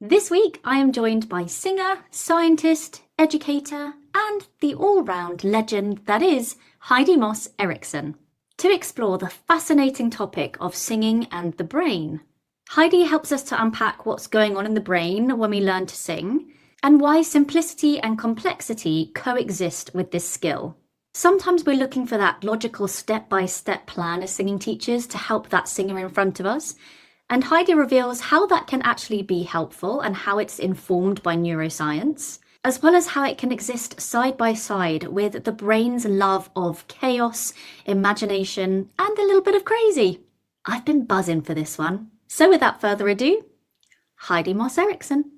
This week, I am joined by singer, scientist, educator, and the all-round legend that is Heidi Moss Erickson, to explore the fascinating topic of singing and the brain. Heidi helps us to unpack what's going on in the brain when we learn to sing, and why simplicity and complexity coexist with this skill. Sometimes we're looking for that logical step-by-step plan as singing teachers to help that singer in front of us. And Heidi reveals how that can actually be helpful and how it's informed by neuroscience, as well as how it can exist side by side with the brain's love of chaos, imagination, and a little bit of crazy. I've been buzzing for this one. So without further ado, Heidi Moss Erickson.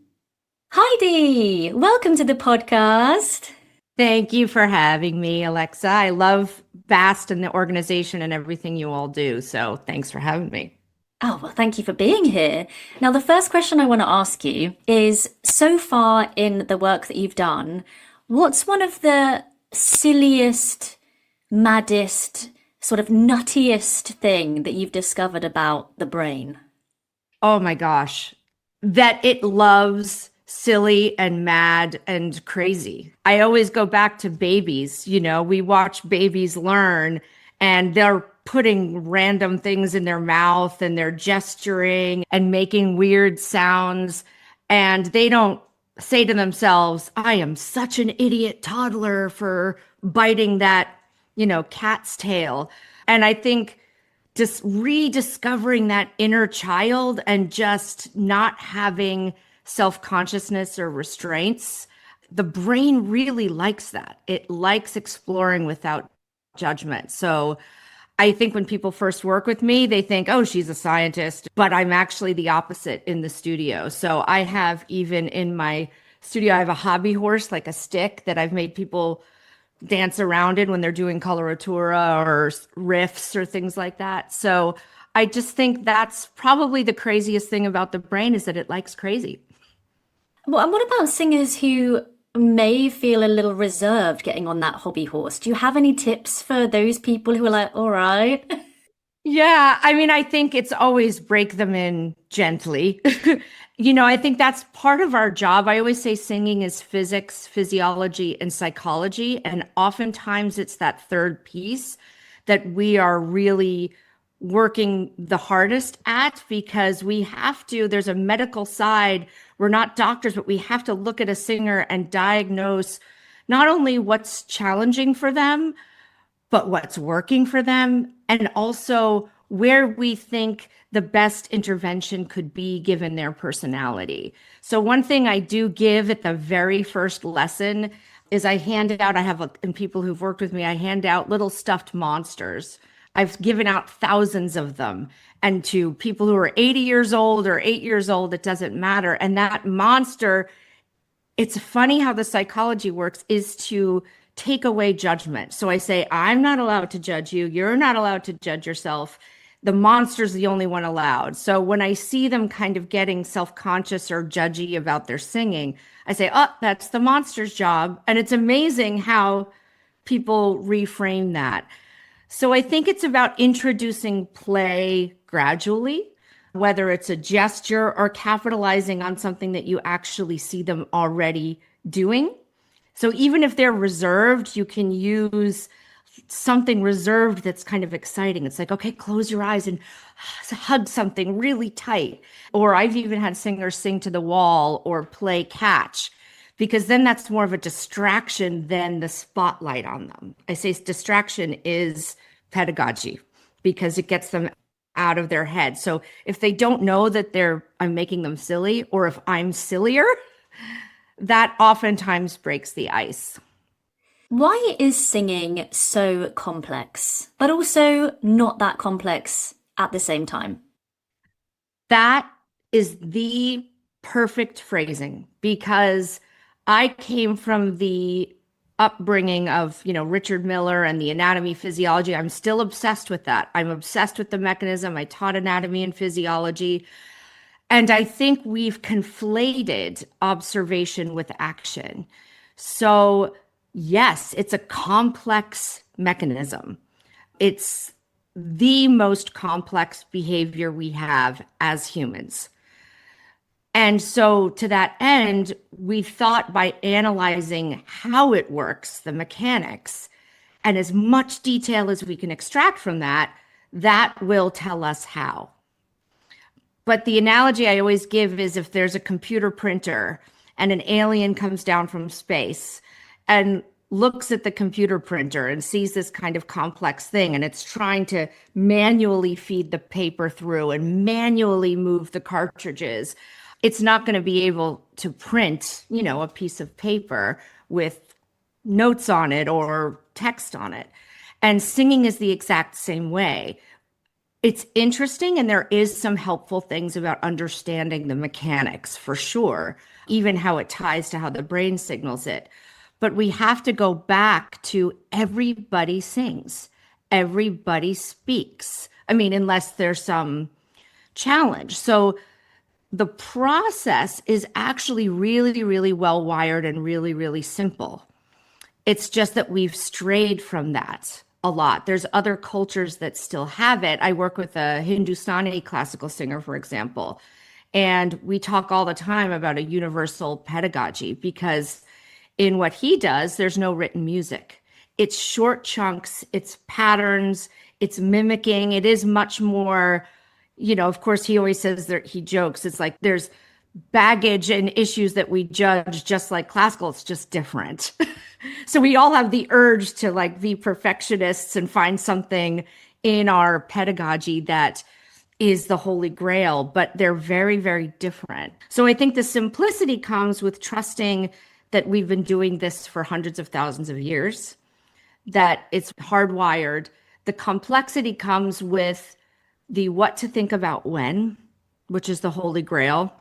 Heidi, welcome to the podcast. Thank you for having me, Alexa. I love VAST and the organization and everything you all do. So thanks for having me. Oh, well, thank you for being here. Now, the first question I want to ask you is, so far in the work that you've done, what's one of the silliest, maddest, sort of nuttiest thing that you've discovered about the brain? Oh my gosh, that it loves silly and mad and crazy. I always go back to babies. You know, we watch babies learn and they're putting random things in their mouth and they're gesturing and making weird sounds. And they don't say to themselves, I am such an idiot toddler for biting that, cat's tail. And I think just rediscovering that inner child and just not having self-consciousness or restraints, the brain really likes that. It likes exploring without judgment. So I think when people first work with me, they think, oh, she's a scientist, but I'm actually the opposite in the studio. So I have, even in my studio, I have a hobby horse, like a stick that I've made people dance around in when they're doing coloratura or riffs or things like that. So I just think that's probably the craziest thing about the brain, is that it likes crazy. Well, and what about singers who may feel a little reserved getting on that hobby horse? Do you have any tips for those people who are like, all right? Yeah, I mean, I think it's always break them in gently. I think that's part of our job. I always say singing is physics, physiology, and psychology. And oftentimes it's that third piece that we are really working the hardest at, because we have to, there's a medical side. We're not doctors, but we have to look at a singer and diagnose not only what's challenging for them, but what's working for them, and also where we think the best intervention could be given their personality. So one thing I do give at the very first lesson is I have, and people who've worked with me, I hand out little stuffed monsters. I've given out thousands of them. And to people who are 80 years old or 8 years old, it doesn't matter. And that monster, it's funny how the psychology works, is to take away judgment. So I say, I'm not allowed to judge you. You're not allowed to judge yourself. The monster's the only one allowed. So when I see them kind of getting self-conscious or judgy about their singing, I say, oh, that's the monster's job. And it's amazing how people reframe that. So I think it's about introducing play gradually, whether it's a gesture or capitalizing on something that you actually see them already doing. So even if they're reserved, you can use something reserved that's kind of exciting. It's like, okay, close your eyes and hug something really tight. Or I've even had singers sing to the wall or play catch, because then that's more of a distraction than the spotlight on them. I say distraction is pedagogy, because it gets them out of their head. So if they don't know that I'm making them silly, or if I'm sillier, that oftentimes breaks the ice. Why is singing so complex, but also not that complex at the same time? That is the perfect phrasing, because I came from the upbringing of, Richard Miller and the anatomy, physiology. I'm still obsessed with that. I'm obsessed with the mechanism. I taught anatomy and physiology. And I think we've conflated observation with action. So yes, it's a complex mechanism. It's the most complex behavior we have as humans. And so to that end, we thought by analyzing how it works, the mechanics, and as much detail as we can extract from that, that will tell us how. But the analogy I always give is if there's a computer printer and an alien comes down from space and looks at the computer printer and sees this kind of complex thing, and it's trying to manually feed the paper through and manually move the cartridges, it's not going to be able to print, a piece of paper with notes on it or text on it. And singing is the exact same way. It's interesting, and there is some helpful things about understanding the mechanics for sure, even how it ties to how the brain signals it. But we have to go back to everybody sings, everybody speaks. I mean, unless there's some challenge. So the process is actually really, really well wired and really, really simple. It's just that we've strayed from that a lot. There's other cultures that still have it. I work with a Hindustani classical singer, for example, and we talk all the time about a universal pedagogy because in what he does, there's no written music. It's short chunks, it's patterns, it's mimicking. It is much more, of course, he always says that he jokes. It's like there's baggage and issues that we judge just like classical. It's just different. So we all have the urge to be perfectionists and find something in our pedagogy that is the Holy Grail, but they're very, very different. So I think the simplicity comes with trusting that we've been doing this for hundreds of thousands of years, that it's hardwired. The complexity comes with the what to think about when, which is the Holy Grail,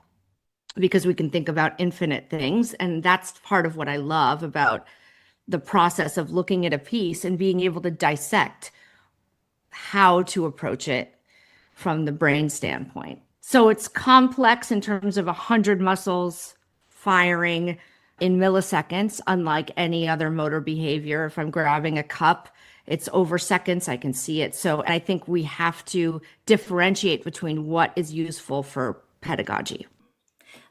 because we can think about infinite things. And that's part of what I love about the process of looking at a piece and being able to dissect how to approach it from the brain standpoint. So it's complex in terms of 100 muscles firing in milliseconds, unlike any other motor behavior. If I'm grabbing a cup, it's over seconds, I can see it. So I think we have to differentiate between what is useful for pedagogy.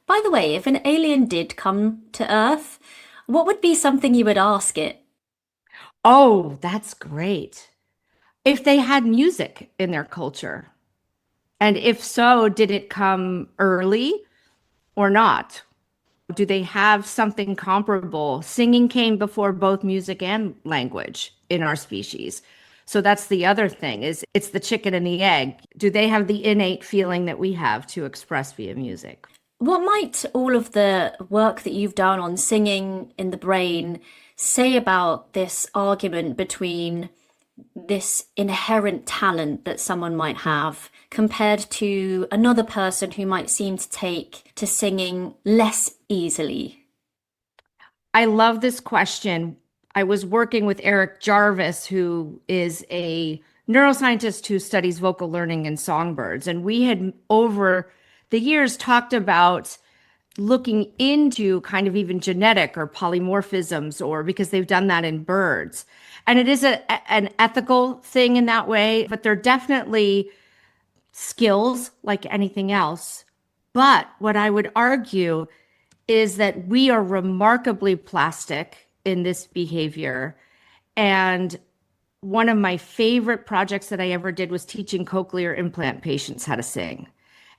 By the way, if an alien did come to Earth, what would be something you would ask it? Oh, that's great. If they had music in their culture, and if so, did it come early or not? Do they have something comparable? Singing came before both music and language in our species. So that's the other thing, is it's the chicken and the egg. Do they have the innate feeling that we have to express via music? What might all of the work that you've done on singing in the brain say about this argument between this inherent talent that someone might have compared to another person who might seem to take to singing less easily? I love this question. I was working with Eric Jarvis, who is a neuroscientist who studies vocal learning in songbirds. And we had over the years talked about looking into kind of even genetic or polymorphisms, or because they've done that in birds. And it is an ethical thing in that way, but they're definitely skills like anything else. But what I would argue is that we are remarkably plastic in this behavior. And one of my favorite projects that I ever did was teaching cochlear implant patients how to sing.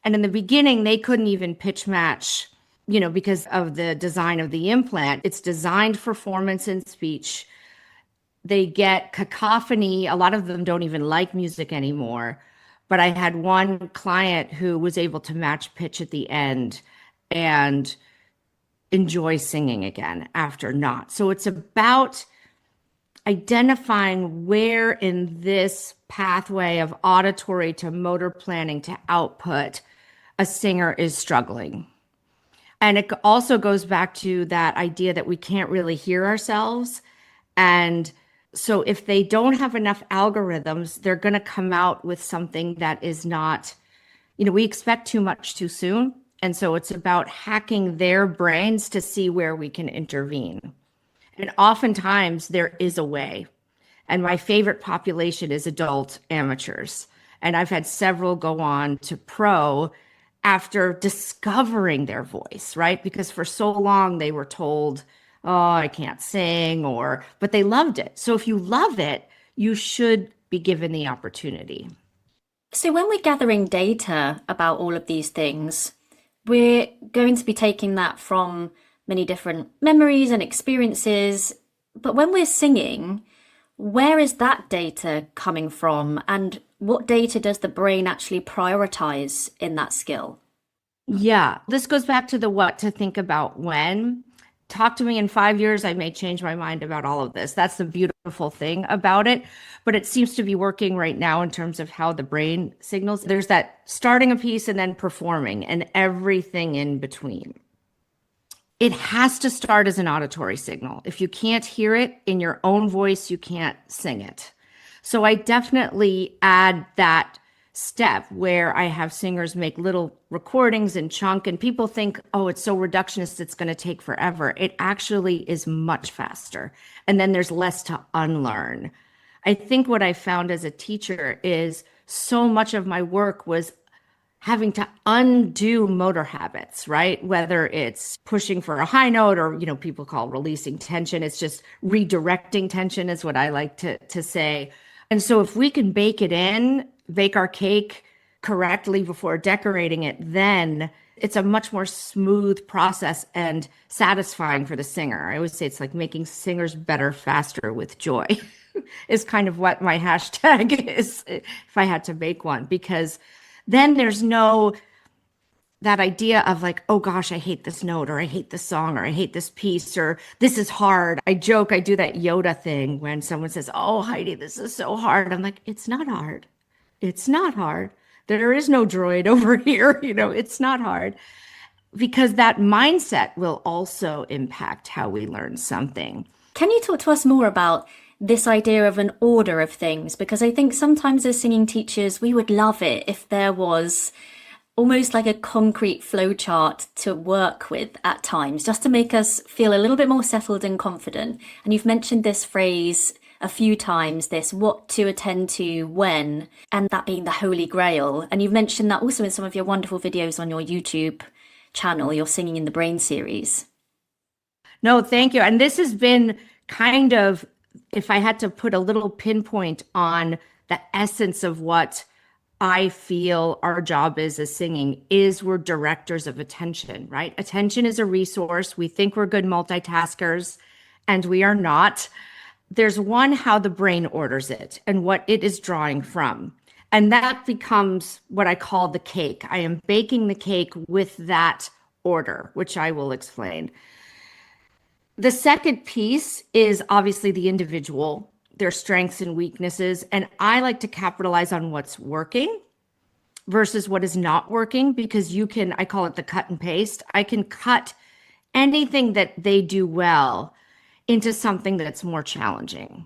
And in the beginning, they couldn't even pitch match, because of the design of the implant. It's designed for performance and speech. They get cacophony. A lot of them don't even like music anymore. But I had one client who was able to match pitch at the end and enjoy singing again after not. So it's about identifying where in this pathway of auditory to motor planning to output a singer is struggling. And it also goes back to that idea that we can't really hear ourselves. And so if they don't have enough algorithms, they're going to come out with something that is not, we expect too much too soon. And so it's about hacking their brains to see where we can intervene. And oftentimes there is a way. And my favorite population is adult amateurs. And I've had several go on to pro after discovering their voice, right? Because for so long they were told, oh, I can't sing, but they loved it. So if you love it, you should be given the opportunity. So when we're gathering data about all of these things, we're going to be taking that from many different memories and experiences. But when we're singing, where is that data coming from? And what data does the brain actually prioritize in that skill? Yeah, this goes back to the what to think about when. Talk to me in 5 years, I may change my mind about all of this. That's the beautiful thing about it. But it seems to be working right now in terms of how the brain signals. There's that starting a piece and then performing and everything in between. It has to start as an auditory signal. If you can't hear it in your own voice, you can't sing it. So I definitely add that step where I have singers make little recordings and chunk, and people think, oh, it's so reductionist, it's going to take forever. It actually is much faster. And then there's less to unlearn. I think what I found as a teacher is so much of my work was having to undo motor habits, right? Whether it's pushing for a high note or, people call releasing tension. It's just redirecting tension is what I like to say. And so if we can bake our cake correctly before decorating it, then it's a much more smooth process and satisfying for the singer. I always say it's like making singers better, faster with joy is kind of what my hashtag is if I had to make one, because then there's no that idea of like, oh gosh, I hate this note, or I hate this song, or I hate this piece, or this is hard. I joke, I do that Yoda thing when someone says, oh, Heidi, this is so hard. I'm like, it's not hard. It's not hard. There is no droid over here. It's not hard, because that mindset will also impact how we learn something. Can you talk to us more about this idea of an order of things? Because I think sometimes as singing teachers, we would love it if there was almost like a concrete flowchart to work with at times, just to make us feel a little bit more settled and confident. And you've mentioned this phrase a few times, this what to attend to when, and that being the Holy Grail. And you've mentioned that also in some of your wonderful videos on your YouTube channel, your Singing in the Brain series. No, thank you. And this has been kind of, if I had to put a little pinpoint on the essence of what I feel our job is as singing, is we're directors of attention, right? Attention is a resource. We think we're good multitaskers, and we are not. There's one, how the brain orders it and what it is drawing from. And that becomes what I call the cake. I am baking the cake with that order, which I will explain. The second piece is obviously the individual, their strengths and weaknesses. And I like to capitalize on what's working versus what is not working, because I call it the cut and paste. I can cut anything that they do well into something that's more challenging.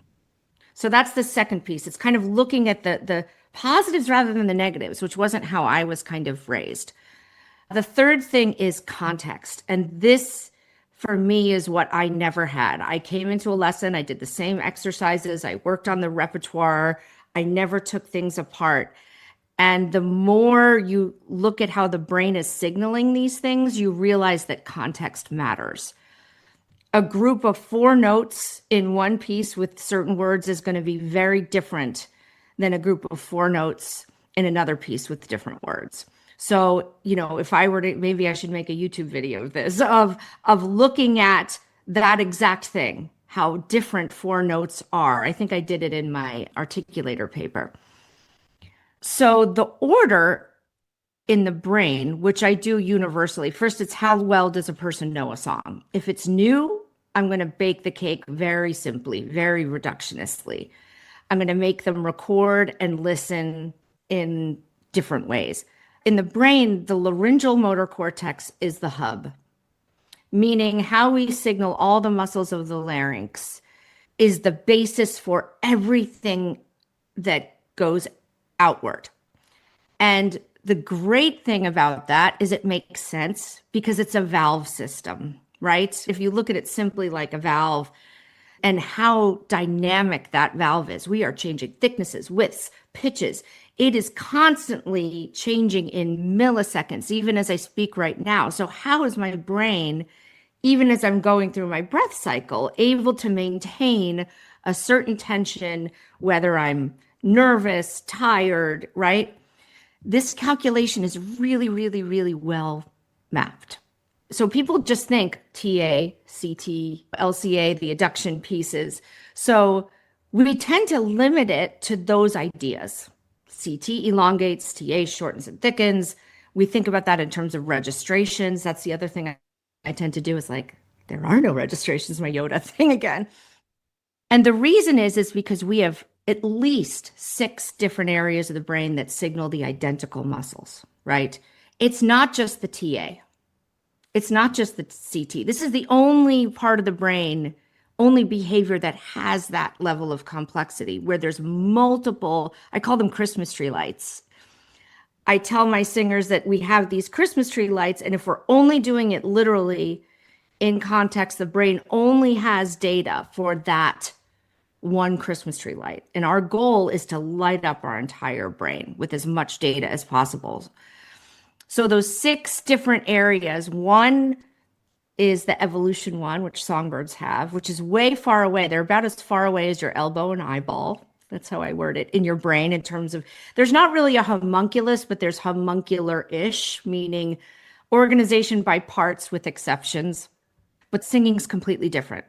So that's the second piece. It's kind of looking at the positives rather than the negatives, which wasn't how I was kind of raised. The third thing is context. And this, for me, is what I never had. I came into a lesson, I did the same exercises, I worked on the repertoire, I never took things apart. And the more you look at how the brain is signaling these things, you realize that context matters. A group of 4 notes in one piece with certain words is going to be very different than a group of 4 notes in another piece with different words. So, if I were to, maybe I should make a YouTube video of this, of looking at that exact thing, how different 4 notes are. I think I did it in my articulator paper. So the order in the brain, which I do universally, first, it's how well does a person know a song? If it's new, I'm going to bake the cake very simply, very reductionistly. I'm going to make them record and listen in different ways. In the brain, the laryngeal motor cortex is the hub, meaning how we signal all the muscles of the larynx is the basis for everything that goes outward. And the great thing about that is it makes sense because it's a valve system, right? If you look at it simply like a valve, and how dynamic that valve is. We are changing thicknesses, widths, pitches. It is constantly changing in milliseconds, even as I speak right now. So how is my brain, even as I'm going through my breath cycle, able to maintain a certain tension, whether I'm nervous, tired, right? This calculation is really, really, really well mapped. So people just think TA, CT, LCA, the adduction pieces. So we tend to limit it to those ideas. CT elongates, TA shortens and thickens. We think about that in terms of registrations. That's the other thing I tend to do is like, there are no registrations, my Yoda thing again. And the reason is because we have at least 6 different areas of the brain that signal the identical muscles, right? It's not just the TA. It's not just the CT. This is the only part of the brain, only behavior that has that level of complexity where there's multiple, I call them Christmas tree lights. I tell my singers that we have these Christmas tree lights, and if we're only doing it literally in context, the brain only has data for that one Christmas tree light. And our goal is to light up our entire brain with as much data as possible. So those 6 different areas, one is the evolution one, which songbirds have, which is way far away. They're about as far away as your elbow and eyeball. That's how I word it in your brain in terms of, there's not really a homunculus, but there's homuncular-ish, meaning organization by parts with exceptions. But singing's completely different.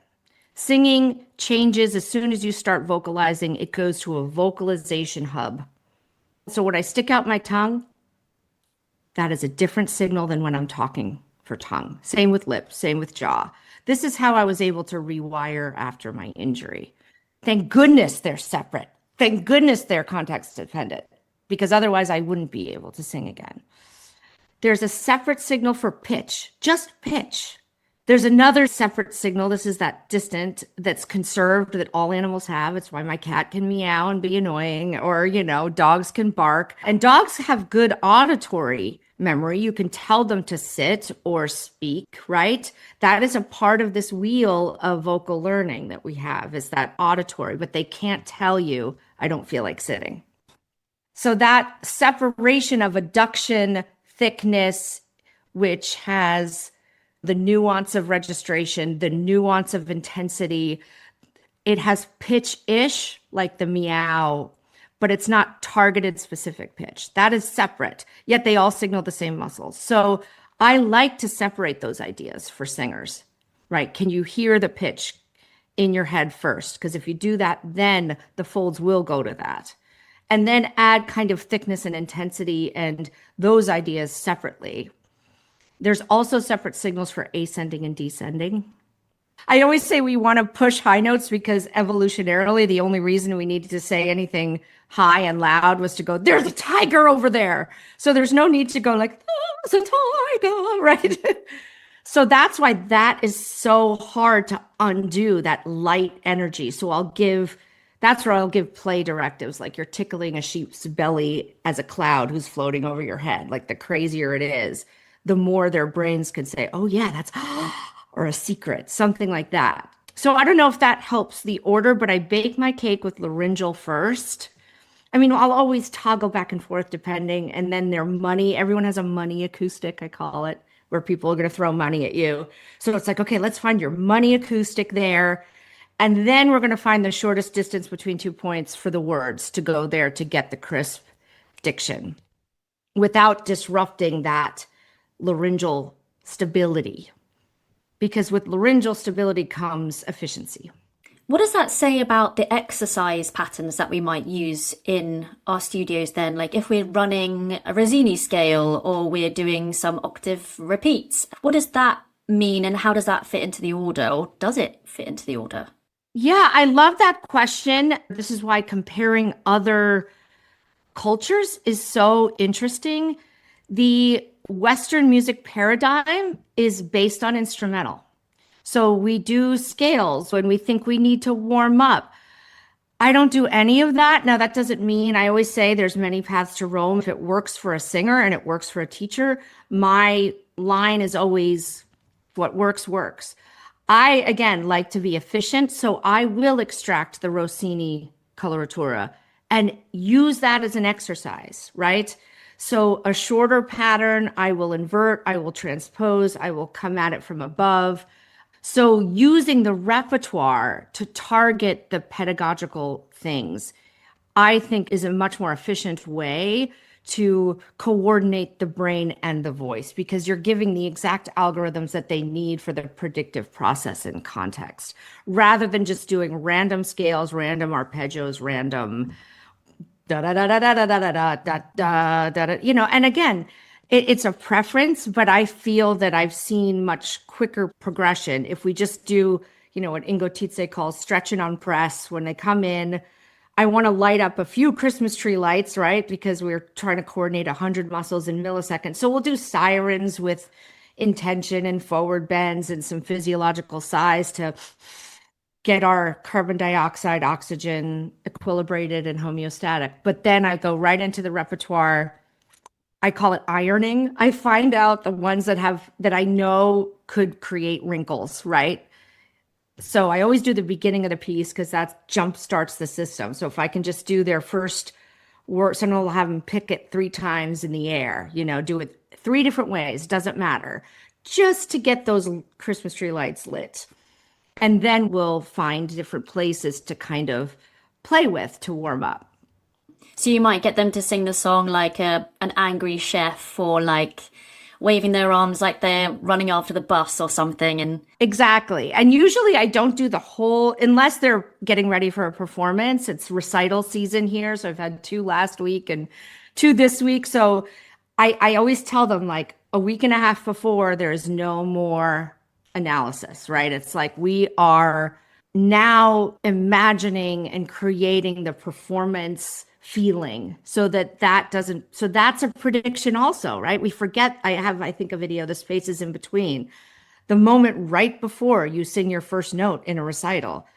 Singing changes as soon as you start vocalizing, it goes to a vocalization hub. So when I stick out my tongue, that is a different signal than when I'm talking for tongue. Same with lips, same with jaw. This is how I was able to rewire after my injury. Thank goodness they're separate. Thank goodness they're context dependent, because otherwise I wouldn't be able to sing again. There's a separate signal for pitch, just pitch. There's another separate signal. This is that distant, that's conserved, that all animals have. It's why my cat can meow and be annoying, or, dogs can bark. And dogs have good auditory memory. You can tell them to sit or speak, right? That is a part of this wheel of vocal learning that we have, is that auditory, but they can't tell you, I don't feel like sitting. So that separation of adduction, thickness, which has the nuance of registration, the nuance of intensity. It has pitch-ish, like the meow, but it's not targeted specific pitch. That is separate, yet they all signal the same muscles. So I like to separate those ideas for singers, right? Can you hear the pitch in your head first? Because if you do that, then the folds will go to that. And then add kind of thickness and intensity and those ideas separately. There's also separate signals for ascending and descending. I always say we want to push high notes because evolutionarily, the only reason we needed to say anything high and loud was to go, there's a tiger over there. So there's no need to go like, there's a tiger, right? So that's why that is so hard to undo, that light energy. So that's where I'll give play directives, like you're tickling a sheep's belly as a cloud who's floating over your head. Like the crazier it is, the more their brains can say, oh yeah, that's, or a secret, something like that. So I don't know if that helps the order, but I bake my cake with laryngeal first. I mean, I'll always toggle back and forth depending, and then their money, everyone has a money acoustic, I call it, where people are going to throw money at you. So it's like, okay, let's find your money acoustic there. And then we're going to find the shortest distance between 2 points for the words to go there to get the crisp diction without disrupting that laryngeal stability, because with laryngeal stability comes efficiency. What does that say about the exercise patterns that we might use in our studios then? Like if we're running a Rossini scale or we're doing some octave repeats, what does that mean and how does that fit into the order, or does it fit into the order? Yeah, I love that question. This is why comparing other cultures is so interesting. The Western music paradigm is based on instrumental. So we do scales when we think we need to warm up. I don't do any of that. Now, that doesn't mean, I always say there's many paths to Rome. If it works for a singer and it works for a teacher, my line is always what works, works. I, again, like to be efficient, so I will extract the Rossini coloratura and use that as an exercise, right? So a shorter pattern, I will invert, I will transpose, I will come at it from above. So using the repertoire to target the pedagogical things, I think is a much more efficient way to coordinate the brain and the voice, because you're giving the exact algorithms that they need for the predictive process in context, rather than just doing random scales, random arpeggios, random da da da da da da da da da da da da. And again, it's a preference, but I feel that I've seen much quicker progression if we just do, what Ingo Tietze calls stretch and unpress. When they come in, I want to light up a few Christmas tree lights, right? Because we're trying to coordinate 100 muscles in milliseconds. So we'll do sirens with intention and forward bends and some physiological sighs to get our carbon dioxide, oxygen equilibrated and homeostatic. But then I go right into the repertoire. I call it ironing. I find out the ones that I know could create wrinkles, right? So I always do the beginning of the piece because that jump starts the system. So if I can just do their first word, someone will have them pick it 3 times in the air, do it 3 different ways, doesn't matter, just to get those Christmas tree lights lit. And then we'll find different places to kind of play with to warm up. So you might get them to sing the song like an angry chef, or like waving their arms like they're running after the bus or something. And exactly. And usually I don't do the whole, unless they're getting ready for a performance. It's recital season here. So I've had 2 last week and 2 this week. So I always tell them, like, a week and a half before, there's no more analysis, right? It's like we are now imagining and creating the performance feeling so that's a prediction also, right? We forget, I think a video, the spaces in between. The moment right before you sing your first note in a recital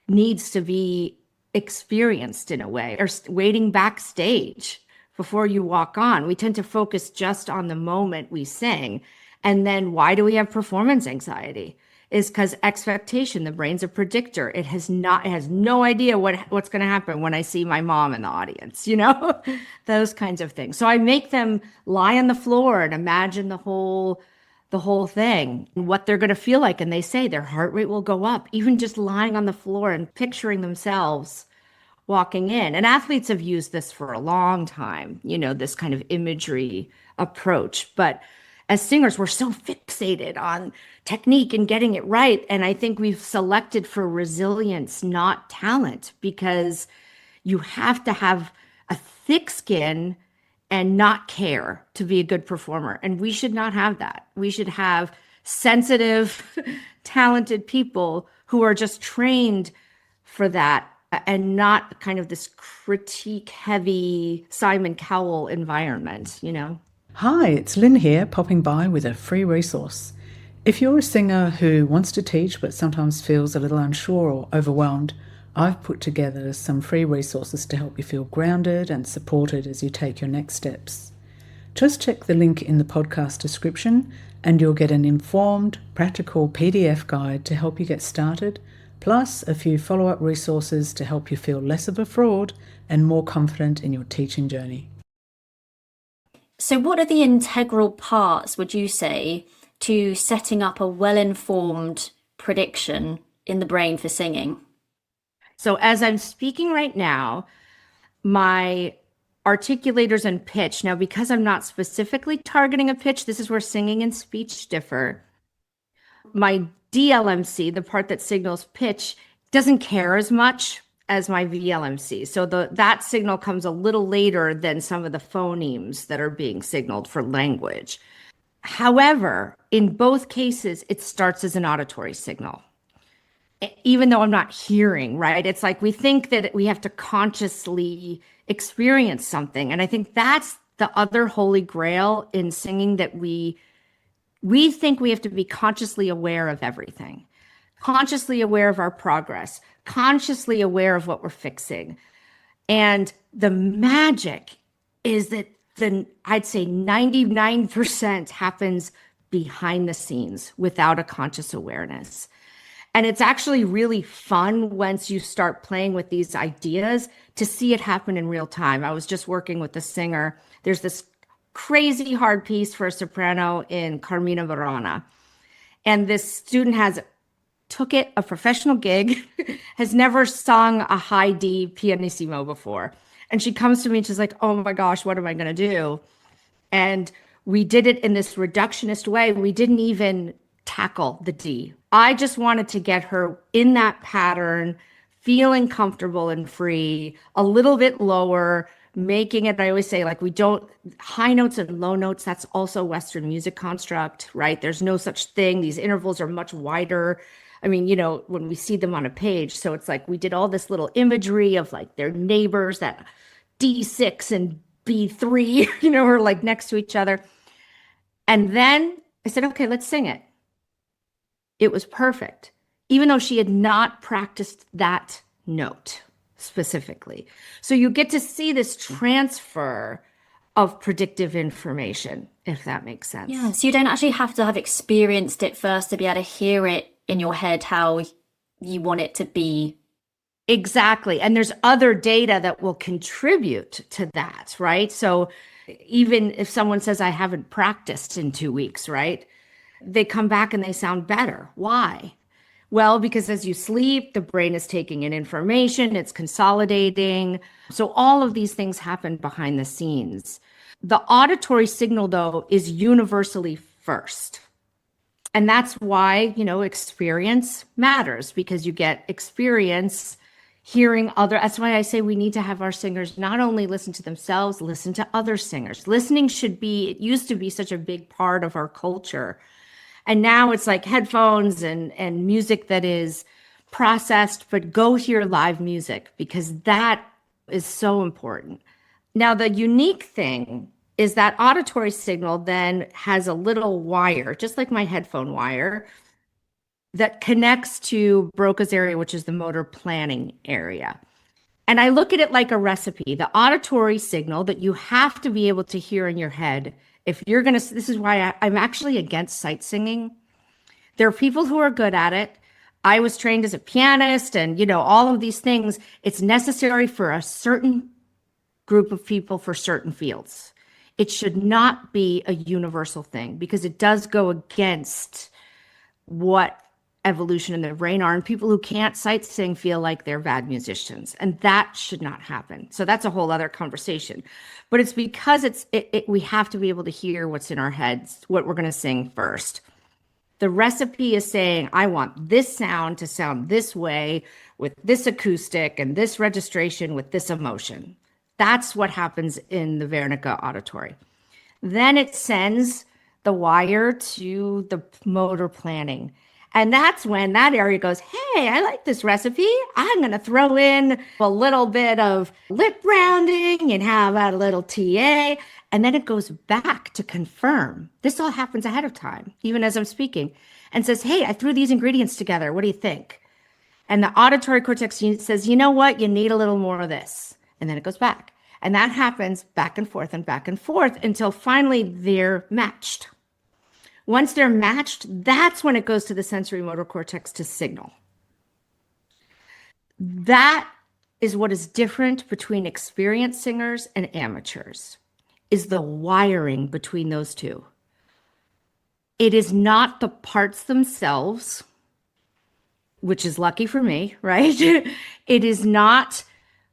needs to be experienced in a way, or waiting backstage before you walk on. We tend to focus just on the moment we sing. And then why do we have performance anxiety? Is because expectation, the brain's a predictor. It has no idea what's going to happen when I see my mom in the audience, those kinds of things. So I make them lie on the floor and imagine the whole thing and what they're going to feel like. And they say their heart rate will go up, even just lying on the floor and picturing themselves walking in. And athletes have used this for a long time, this kind of imagery approach. But as singers, we're so fixated on technique and getting it right. And I think we've selected for resilience, not talent, because you have to have a thick skin and not care to be a good performer. And we should not have that. We should have sensitive, talented people who are just trained for that, and not kind of this critique heavy Simon Cowell environment, Hi, it's Lynn here, popping by with a free resource. If you're a singer who wants to teach but sometimes feels a little unsure or overwhelmed, I've put together some free resources to help you feel grounded and supported as you take your next steps. Just check the link in the podcast description and you'll get an informed, practical PDF guide to help you get started, plus a few follow-up resources to help you feel less of a fraud and more confident in your teaching journey. so what are the integral parts, would you say, to setting up a well-informed prediction in the brain for singing? So as I'm speaking right now, my articulators and pitch, now because I'm not specifically targeting a pitch, this is where singing and speech differ. My DLMC, the part that signals pitch, doesn't care as much as my VLMC. So that signal comes a little later than some of the phonemes that are being signaled for language. However, in both cases, it starts as an auditory signal, even though I'm not hearing, right? It's like we think that we have to consciously experience something. And I think that's the other holy grail in singing, that we think we have to be consciously aware of everything, consciously aware of our progress, consciously aware of what we're fixing. And the magic is that I'd say 99% happens behind the scenes without a conscious awareness. And it's actually really fun once you start playing with these ideas to see it happen in real time. I was just working with a singer. There's this crazy hard piece for a soprano in Carmina Burana. And this student took it, a professional gig, has never sung a high D pianissimo before. And she comes to me and she's like, oh my gosh, what am I going to do? And we did it in this reductionist way. We didn't even tackle the D. I just wanted to get her in that pattern, feeling comfortable and free, a little bit lower, making it, I always say, like, we don't, high notes and low notes, that's also Western music construct, right? There's no such thing. These intervals are much wider. I mean, when we see them on a page, so it's like we did all this little imagery of like their neighbors, that D6 and B3, are like next to each other. And then I said, okay, let's sing it. It was perfect, even though she had not practiced that note specifically. So you get to see this transfer of predictive information, if that makes sense. Yeah, so you don't actually have to have experienced it first to be able to hear it in your head how you want it to be. Exactly. And there's other data that will contribute to that, right? So even if someone says, I haven't practiced in 2 weeks, right? They come back and they sound better. Why? Well, because as you sleep, the brain is taking in information, it's consolidating. So all of these things happen behind the scenes. The auditory signal, though, is universally first. And that's why, experience matters, because you get experience hearing that's why I say we need to have our singers not only listen to themselves, listen to other singers. Listening it used to be such a big part of our culture. And now it's like headphones and music that is processed, but go hear live music because that is so important. Now, the unique thing is that auditory signal then has a little wire, just like my headphone wire, that connects to Broca's area, which is the motor planning area. And I look at it like a recipe, the auditory signal that you have to be able to hear in your head. If you're going to, this is why I'm actually against sight singing. There are people who are good at it. I was trained as a pianist and, all of these things. It's necessary for a certain group of people for certain fields. It should not be a universal thing because it does go against what evolution in the brain are. And people who can't sight sing feel like they're bad musicians. And that should not happen. So that's a whole other conversation. But it's because we have to be able to hear what's in our heads, what we're going to sing first. The recipe is saying, I want this sound to sound this way with this acoustic and this registration with this emotion. That's what happens in the Wernicke auditory. Then it sends the wire to the motor planning. And that's when that area goes, hey, I like this recipe. I'm going to throw in a little bit of lip rounding and how about a little TA? And then it goes back to confirm. This all happens ahead of time, even as I'm speaking, and says, hey, I threw these ingredients together. What do you think? And the auditory cortex says, you know what? You need a little more of this. And then it goes back. And that happens back and forth until finally they're matched. Once they're matched, that's when it goes to the sensory motor cortex to signal. That is what is different between experienced singers and amateurs, is the wiring between those two. It is not the parts themselves, which is lucky for me, right? It is not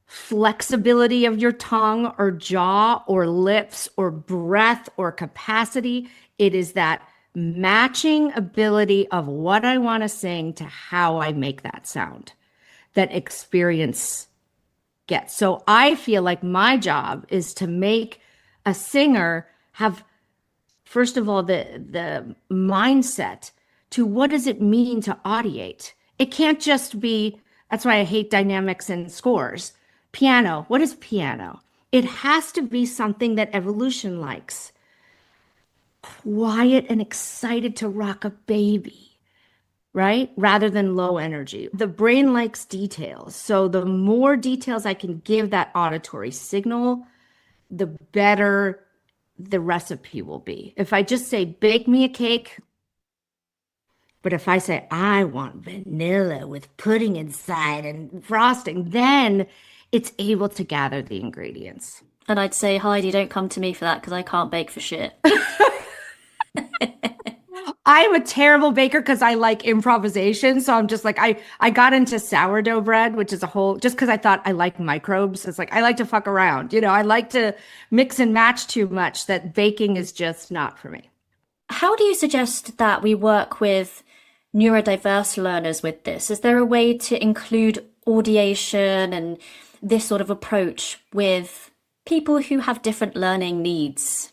flexibility of your tongue or jaw or lips or breath or capacity. It is that matching ability of what I want to sing to how I make that sound that experience gets. So I feel like my job is to make a singer have, first of all, the mindset to what does it mean to audiate? It can't just be, that's why I hate dynamics and scores. Piano, what is piano? It has to be something that evolution likes. Quiet and excited to rock a baby, right? Rather than low energy. The brain likes details. So the more details I can give that auditory signal, the better the recipe will be. If I just say, bake me a cake, But if I say, I want vanilla with pudding inside and frosting, then it's able to gather the ingredients. And I'd say, Heidi, don't come to me for that because I can't bake for shit. I'm a terrible baker because I like improvisation. So I'm just like, I got into sourdough bread, which is a whole, just because I thought I like microbes. It's like, I like to fuck around. I like to mix and match too much that baking is just not for me. How do you suggest that we work with neurodiverse learners with this? Is there a way to include audiation and this sort of approach with people who have different learning needs?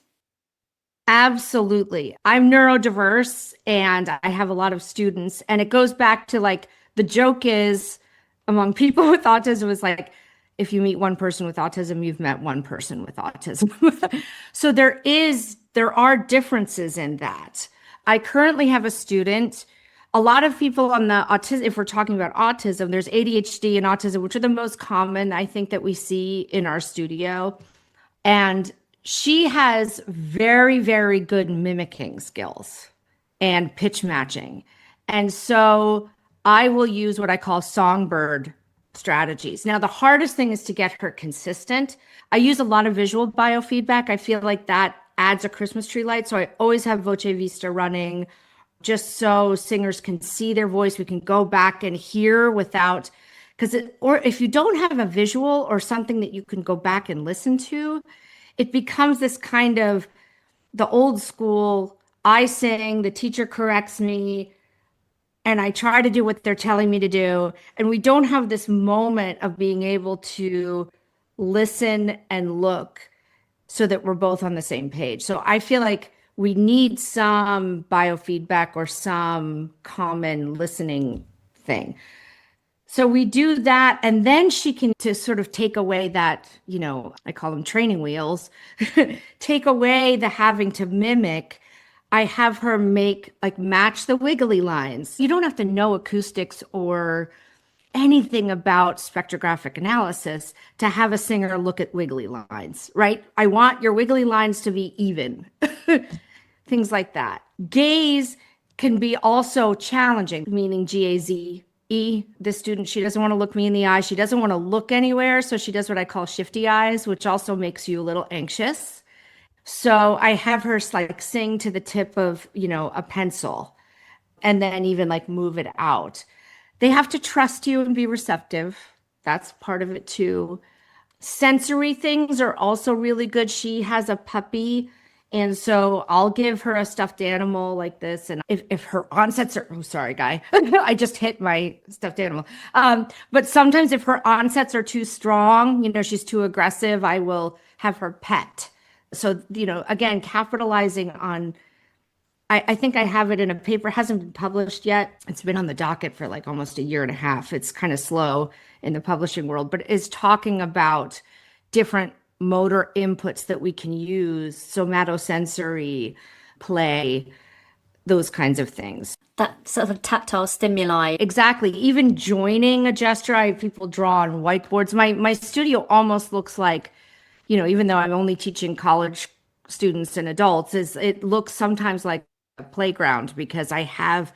Absolutely. I'm neurodiverse and I have a lot of students, and it goes back to like the joke is among people with autism is like, if you meet one person with autism, you've met one person with autism. So there are differences in that. I currently have a student. A lot of people on the autism, if we're talking about autism, there's ADHD and autism, which are the most common, I think, that we see in our studio. And she has very, very good mimicking skills and pitch matching. And so I will use what I call songbird strategies. Now, the hardest thing is to get her consistent. I use a lot of visual biofeedback. I feel like that adds a Christmas tree light. So I always have Voce Vista running just so singers can see their voice. We can go back and hear without, or if you don't have a visual or something that you can go back and listen to, it becomes this kind of the old school, I sing, the teacher corrects me, and I try to do what they're telling me to do. And we don't have this moment of being able to listen and look so that we're both on the same page. So I feel like we need some biofeedback or some common listening thing. So we do that, and then she can to sort of take away that, I call them training wheels, take away the having to mimic. I have her match the wiggly lines. You don't have to know acoustics or anything about spectrographic analysis to have a singer look at wiggly lines, right? I want your wiggly lines to be even, things like that. Gaze can be also challenging, meaning GAZE. The student, she doesn't want to look me in the eye. She doesn't want to look anywhere. So she does what I call shifty eyes, which also makes you a little anxious. So I have her sing to the tip of, a pencil and then even move it out. They have to trust you and be receptive. That's part of it too. Sensory things are also really good. She has a puppy. And so I'll give her a stuffed animal like this. And if her onsets are, oh, sorry, guy, I just hit my stuffed animal. But sometimes if her onsets are too strong, she's too aggressive, I will have her pet. So, again, capitalizing on, I think I have it in a paper, hasn't been published yet. It's been on the docket for almost a year and a half. It's kind of slow in the publishing world, but is talking about different motor inputs that we can use, somatosensory play, those kinds of things. That sort of tactile stimuli. Exactly. Even joining a gesture, I have people draw on whiteboards. My studio almost looks like, even though I'm only teaching college students and adults, it looks sometimes like a playground because I have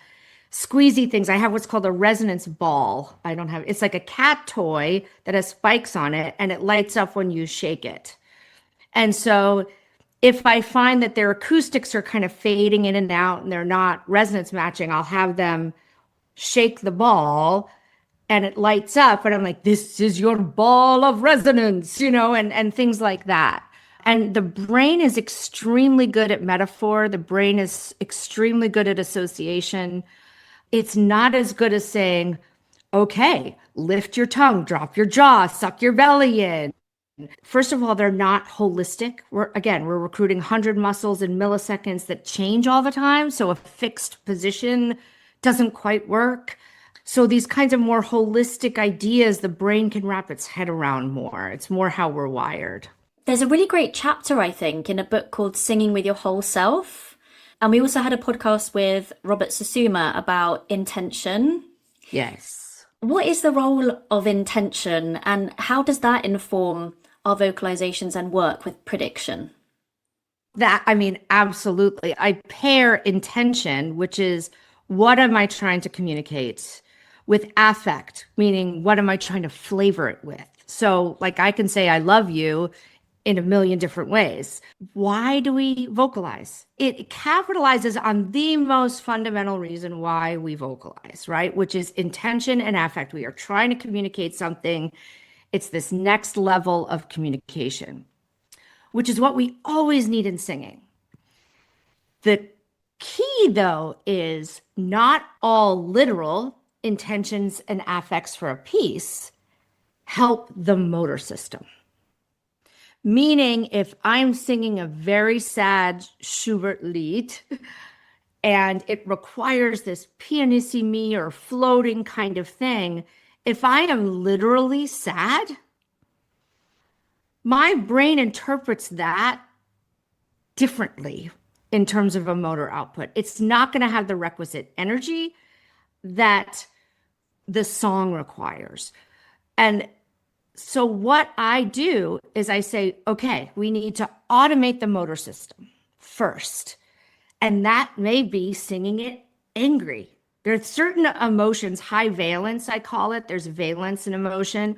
squeezy things. I have what's called a resonance ball. It's like a cat toy that has spikes on it and it lights up when you shake it. And so if I find that their acoustics are kind of fading in and out and they're not resonance matching, I'll have them shake the ball and it lights up. And I'm like, this is your ball of resonance, and things like that. And the brain is extremely good at metaphor. The brain is extremely good at association. It's not as good as saying, okay, lift your tongue, drop your jaw, suck your belly in. First of all, they're not holistic. We're recruiting 100 muscles in milliseconds that change all the time. So a fixed position doesn't quite work. So these kinds of more holistic ideas, the brain can wrap its head around more. It's more how we're wired. There's a really great chapter, I think, in a book called Singing with Your Whole Self. And we also had a podcast with Robert Susuma about intention. Yes. What is the role of intention and how does that inform our vocalizations and work with prediction? Absolutely. I pair intention, which is What am I trying to communicate? With affect, meaning what am I trying to flavor it with? So like I can say I love you in a million different ways. Why do we vocalize? It capitalizes on the most fundamental reason why we vocalize, right? Which is intention and affect. We are trying to communicate something. It's this next level of communication, which is what we always need in singing. The key, though, is not all literal intentions and affects for a piece help the motor system. Meaning, if I'm singing a very sad Schubert lied and it requires this pianissimi or floating kind of thing, if I am literally sad, my brain interprets that differently in terms of a motor output. It's not going to have the requisite energy that the song requires. And so what I do is I say, okay, we need to automate the motor system first. And that may be singing it angry. There's certain emotions, high valence, I call it. There's valence in emotion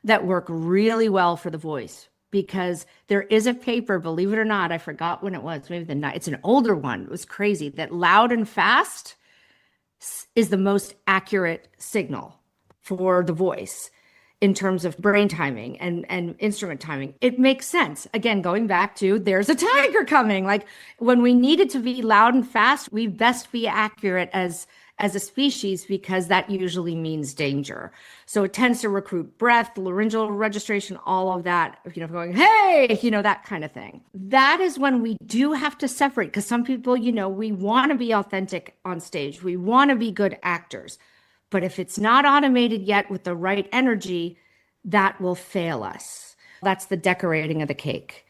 that work really well for the voice, because there is a paper, believe it or not, I forgot when it was, maybe the night, it's an older one. It was crazy that loud and fast is the most accurate signal for the voice in terms of brain timing and instrument timing. It makes sense. Again, going back to there's a tiger coming. Like when we need it to be loud and fast, we best be accurate as a species, because that usually means danger. So it tends to recruit breath, laryngeal registration, all of that, going, hey, that kind of thing. That is when we do have to separate, because some people, we want to be authentic on stage. We want to be good actors. But if it's not automated yet with the right energy, that will fail us. That's the decorating of the cake,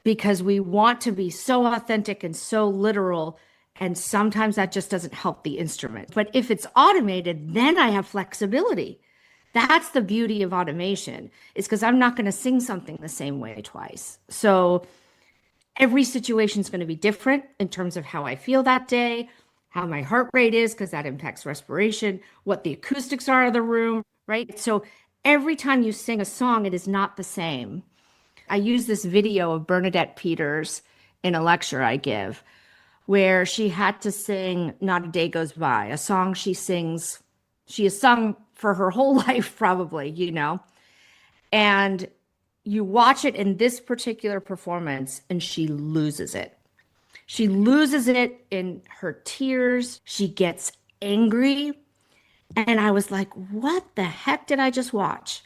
because we want to be so authentic and so literal. And sometimes that just doesn't help the instrument. But if it's automated, then I have flexibility. That's the beauty of automation, is because I'm not going to sing something the same way twice. So every situation is going to be different in terms of how I feel that day, how my heart rate is, because that impacts respiration, what the acoustics are of the room, right? So every time you sing a song, it is not the same. I use this video of Bernadette Peters in a lecture I give, where she had to sing Not a Day Goes By, a song she has sung for her whole life, probably, and you watch it in this particular performance and she loses it. She loses it in her tears. She gets angry. And I was like, what the heck did I just watch?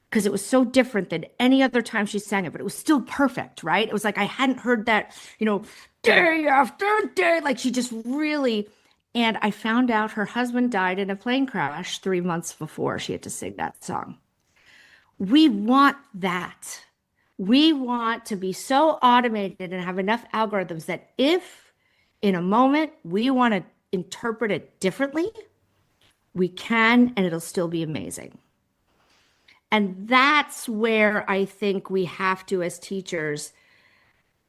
Because it was so different than any other time she sang it, but it was still perfect, right? It was like I hadn't heard that, day after day. Like she just really, and I found out her husband died in a plane crash 3 months before she had to sing that song. We want that. We want to be so automated and have enough algorithms that if in a moment we want to interpret it differently, we can, and it'll still be amazing. And that's where I think we have to, as teachers,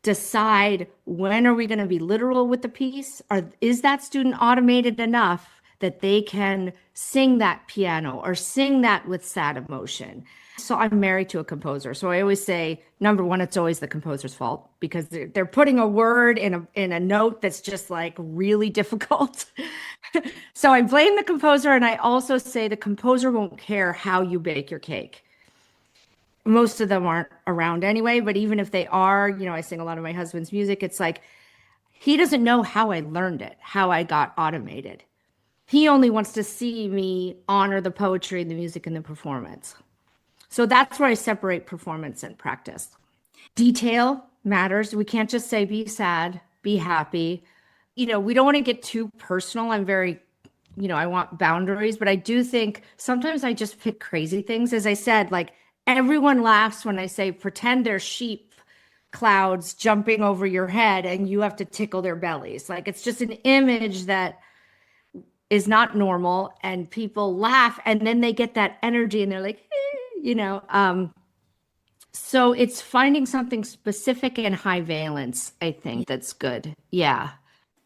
decide when are we going to be literal with the piece, or is that student automated enough that they can sing that piano or sing that with sad emotion. So I'm married to a composer. So I always say, number one, it's always the composer's fault, because they're putting a word in a note that's just like really difficult. So I blame the composer, and I also say the composer won't care how you bake your cake. Most of them aren't around anyway, but even if they are, I sing a lot of my husband's music. It's like, he doesn't know how I learned it, how I got automated. He only wants to see me honor the poetry, the music, and the performance. So that's where I separate performance and practice. Detail matters. We can't just say, be sad, be happy. We don't want to get too personal. I'm very, I want boundaries, but I do think sometimes I just pick crazy things. As I said, like everyone laughs when I say, pretend there's sheep clouds jumping over your head and you have to tickle their bellies. Like it's just an image that is not normal, and people laugh, and then they get that energy and they're like, so it's finding something specific and high valence, I think, that's good. Yeah.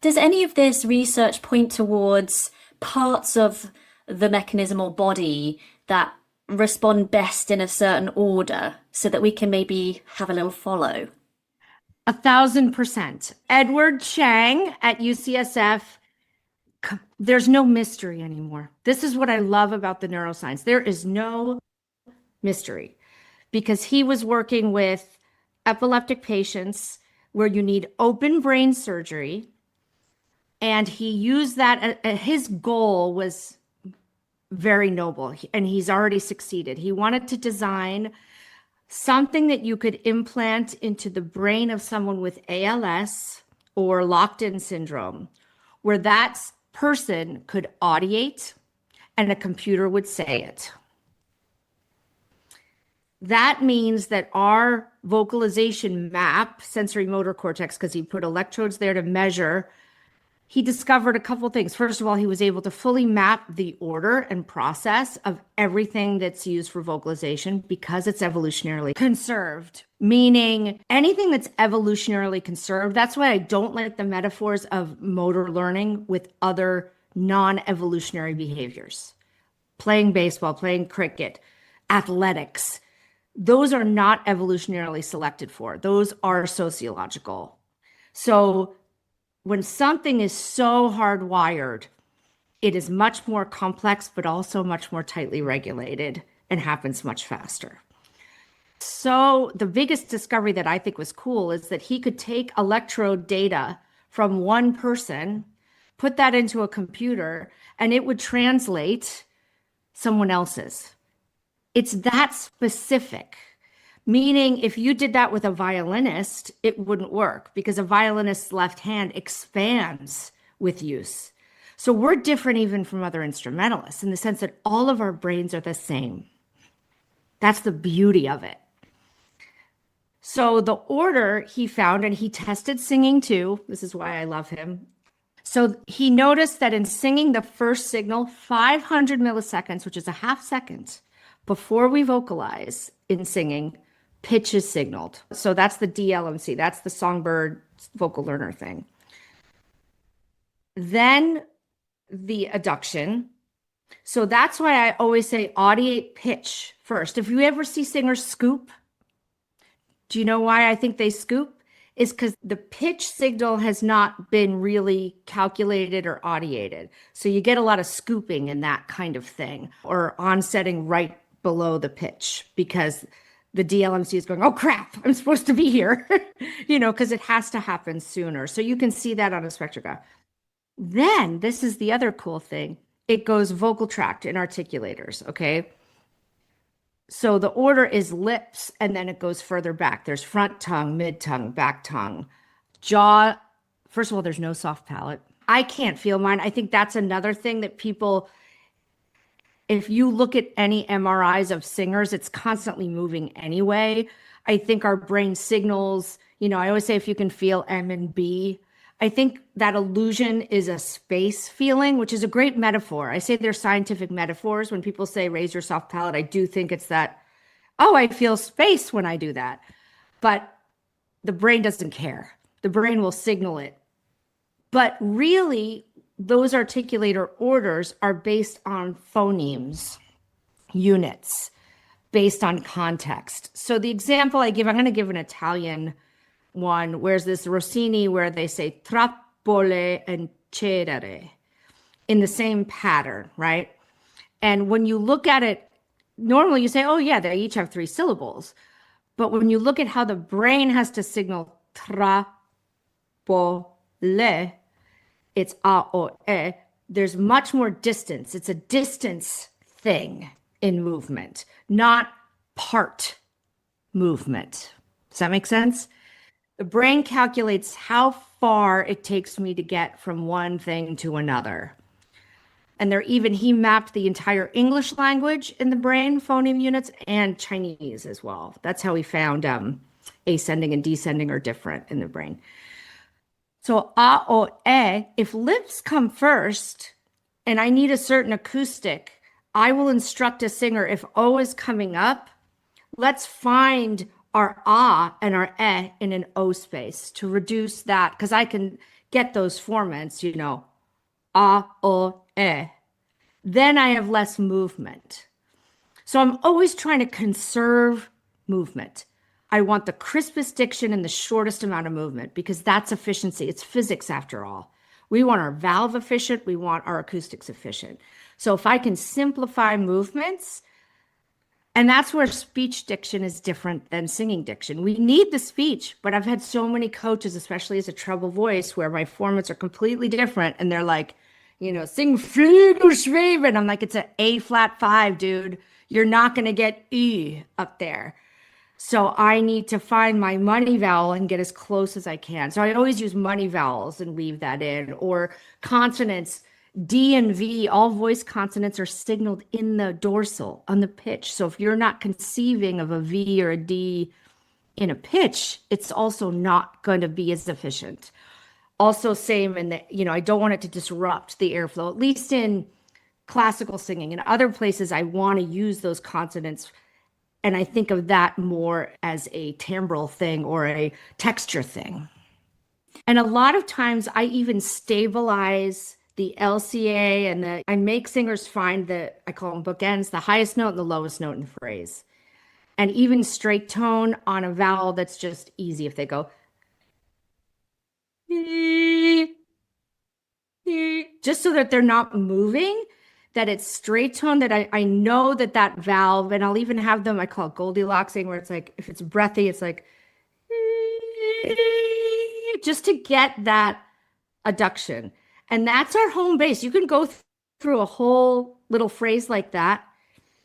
Does any of this research point towards parts of the mechanism or body that respond best in a certain order so that we can maybe have a little follow? 1,000%. Edward Chang at UCSF, there's no mystery anymore. This is what I love about the neuroscience. There is no mystery because he was working with epileptic patients where you need open brain surgery. And he used that, his goal was very noble, and he's already succeeded. He wanted to design something that you could implant into the brain of someone with ALS or locked-in syndrome, where that person could audiate and a computer would say it. That means that our vocalization map, sensory motor cortex, because he put electrodes there to measure, he discovered a couple things. First of all, he was able to fully map the order and process of everything that's used for vocalization because it's evolutionarily conserved, meaning anything that's evolutionarily conserved. That's why I don't like the metaphors of motor learning with other non-evolutionary behaviors. Playing baseball, playing cricket, athletics. Those are not evolutionarily selected for. Those are sociological. So when something is so hardwired, it is much more complex, but also much more tightly regulated and happens much faster. So the biggest discovery that I think was cool is that he could take electrode data from one person, put that into a computer, and it would translate someone else's. It's that specific. Meaning, if you did that with a violinist, it wouldn't work because a violinist's left hand expands with use. So we're different even from other instrumentalists in the sense that all of our brains are the same. That's the beauty of it. So the order he found, and he tested singing too. This is why I love him. So he noticed that in singing the first signal, 500 milliseconds, which is a half second before we vocalize in singing, pitch is signaled. So that's the DLMC. That's the songbird vocal learner thing. Then the adduction. So that's why I always say audiate pitch first. If you ever see singers scoop, do you know why I think they scoop? Is because the pitch signal has not been really calculated or audiated. So you get a lot of scooping in that kind of thing, or onsetting right below the pitch because the DLMC is going, oh crap, I'm supposed to be here, because it has to happen sooner. So you can see that on a spectrograph. Then this is the other cool thing. It goes vocal tract and articulators, okay? So the order is lips, and then it goes further back. There's front tongue, mid tongue, back tongue, jaw. First of all, there's no soft palate. I can't feel mine. I think that's another thing that people, if you look at any MRIs of singers, it's constantly moving anyway. I think our brain signals, I always say if you can feel M and B, I think that illusion is a space feeling, which is a great metaphor. I say they're scientific metaphors. When people say raise your soft palate, I do think it's that, oh, I feel space when I do that. But the brain doesn't care. The brain will signal it. But really, those articulator orders are based on phonemes, units, based on context. So the example I give, I'm going to give an Italian one, where's this Rossini where they say trappole and cedere in the same pattern, right? And when you look at it, normally you say, oh yeah, they each have 3 syllables. But when you look at how the brain has to signal trappole, it's a o e, there's much more distance. It's a distance thing in movement, not part movement. Does that make sense? The brain calculates how far it takes me to get from one thing to another. And he mapped the entire English language in the brain, phoneme units, and Chinese as well. That's how he found ascending and descending are different in the brain. So a, o, e, if lips come first and I need a certain acoustic, I will instruct a singer if O is coming up, let's find our ah and our eh in an O space to reduce that, because I can get those formants, ah, oh, eh, then I have less movement. So I'm always trying to conserve movement. I want the crispest diction and the shortest amount of movement because that's efficiency. It's physics after all. We want our valve efficient. We want our acoustics efficient. So if I can simplify movements, and that's where speech diction is different than singing diction. We need the speech, but I've had so many coaches, especially as a treble voice, where my formats are completely different. And they're like, sing Flügel schweben. I'm like, it's an A flat 5, dude. You're not going to get E up there. So I need to find my money vowel and get as close as I can. So I always use money vowels and weave that in, or consonants, D and V, all voice consonants are signaled in the dorsal on the pitch. So if you're not conceiving of a V or a D in a pitch, it's also not going to be as efficient. Also same in the, I don't want it to disrupt the airflow, at least in classical singing. In other places, I want to use those consonants. And I think of that more as a timbral thing or a texture thing. And a lot of times I even stabilize the LCA and I make singers find I call them bookends, the highest note and the lowest note in the phrase. And even straight tone on a vowel that's just easy if they go, just so that they're not moving, that it's straight tone, that I know that valve, and I'll even have them, I call it Goldilocks, where it's like, if it's breathy, it's like, just to get that adduction. And that's our home base. You can go through a whole little phrase like that,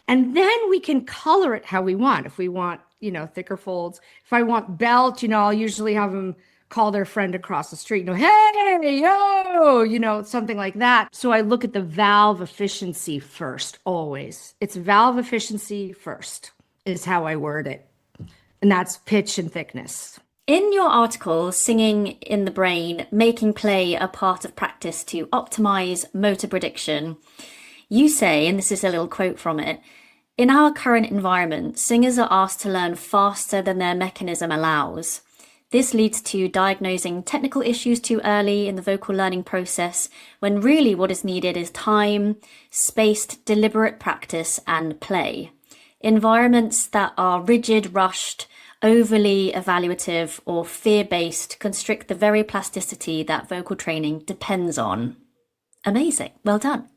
and then we can color it how we want. If we want, thicker folds. If I want belt, I'll usually have them call their friend across the street, hey, yo, something like that. So I look at the valve efficiency first, always. It's valve efficiency first is how I word it. And that's pitch and thickness. In your article, Singing in the Brain, Making Play a Part of Practice to Optimize Motor Prediction, you say, and this is a little quote from it, in our current environment, singers are asked to learn faster than their mechanism allows. This leads to diagnosing technical issues too early in the vocal learning process, when really what is needed is time, spaced, deliberate practice, and play. Environments that are rigid, rushed, overly evaluative, or fear-based constrict the very plasticity that vocal training depends on. Amazing. Well done.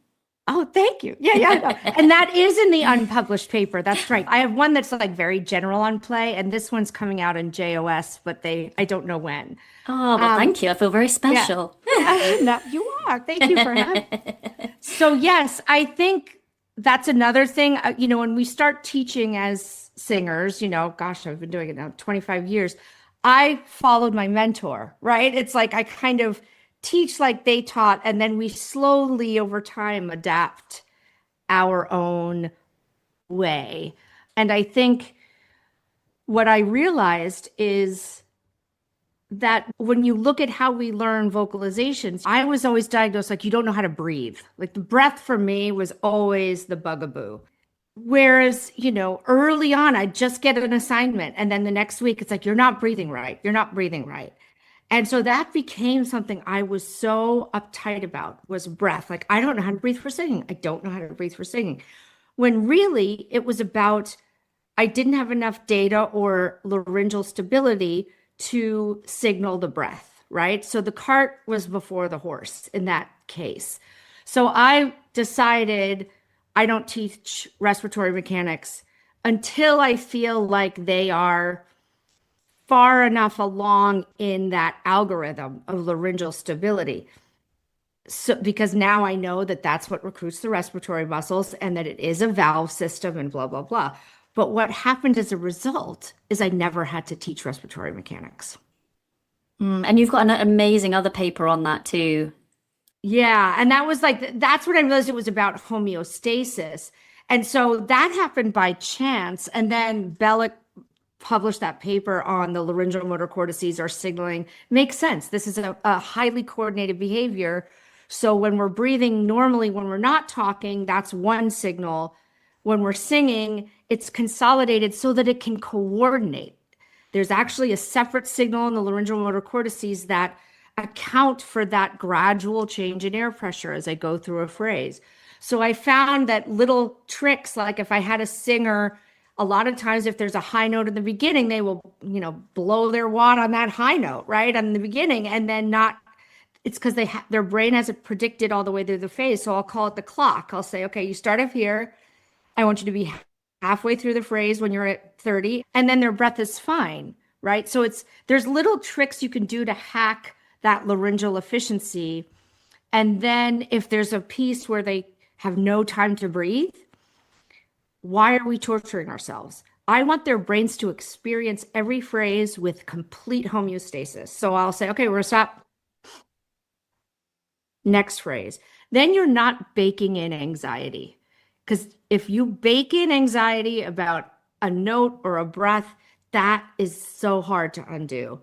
Oh, thank you. Yeah. And that is in the unpublished paper. That's right. I have one that's like very general on play, and this one's coming out in JOS, but I don't know when. Oh, well, thank you. I feel very special. Yeah. No, you are. Thank you for having me. So yes, I think that's another thing. When we start teaching as singers, gosh, I've been doing it now 25 years. I followed my mentor, right? It's like I kind of teach like they taught, and then we slowly over time adapt our own way. And I think what I realized is that when you look at how we learn vocalizations, I was always diagnosed like, you don't know how to breathe. Like the breath for me was always the bugaboo. Whereas, early on, I'd just get an assignment, and then the next week it's like, you're not breathing right. You're not breathing right. And so that became something I was so uptight about, was breath. Like, I don't know how to breathe for singing. I don't know how to breathe for singing. When really it was about, I didn't have enough data or laryngeal stability to signal the breath, right? So the cart was before the horse in that case. So I decided I don't teach respiratory mechanics until I feel like they are far enough along in that algorithm of laryngeal stability. So, because now I know that that's what recruits the respiratory muscles and that it is a valve system and blah, blah, blah. But what happened as a result is I never had to teach respiratory mechanics. And you've got an amazing other paper on that too. Yeah. And that was like, that's what I realized it was about homeostasis. And so that happened by chance. And then Bellick published that paper on the laryngeal motor cortices are signaling. Makes sense. This is a highly coordinated behavior. So when we're breathing normally, when we're not talking, that's one signal. When we're singing, it's consolidated so that it can coordinate. There's actually a separate signal in the laryngeal motor cortices that account for that gradual change in air pressure as I go through a phrase. So I found that little tricks, like if I had a singer, a lot of times if there's a high note in the beginning, they will, blow their wad on that high note, right? On the beginning, and then not, it's because their brain hasn't predicted all the way through the phase. So I'll call it the clock. I'll say, okay, you start up here. I want you to be halfway through the phrase when you're at 30, and then their breath is fine, right? So there's little tricks you can do to hack that laryngeal efficiency. And then if there's a piece where they have no time to breathe, why are we torturing ourselves? I want their brains to experience every phrase with complete homeostasis. So I'll say, okay, we're gonna stop. Next phrase. Then you're not baking in anxiety. Because if you bake in anxiety about a note or a breath, that is so hard to undo.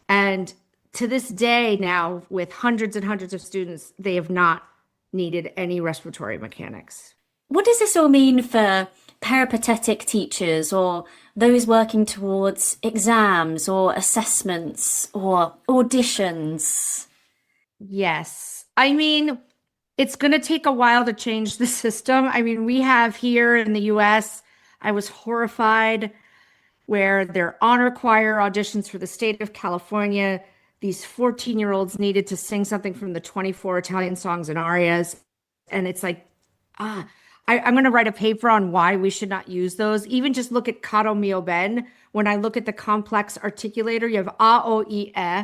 And to this day now, with hundreds and hundreds of students, they have not needed any respiratory mechanics. What does this all mean for peripatetic teachers or those working towards exams or assessments or auditions? Yes. I mean, it's going to take a while to change the system. I mean, we have here in the US, I was horrified where their honor choir auditions for the state of California, these 14-year-olds needed to sing something from the 24 Italian songs and arias. And it's like, I'm going to write a paper on why we should not use those. Even just look at Caro mio ben. When I look at the complex articulator, you have A, O, E, E.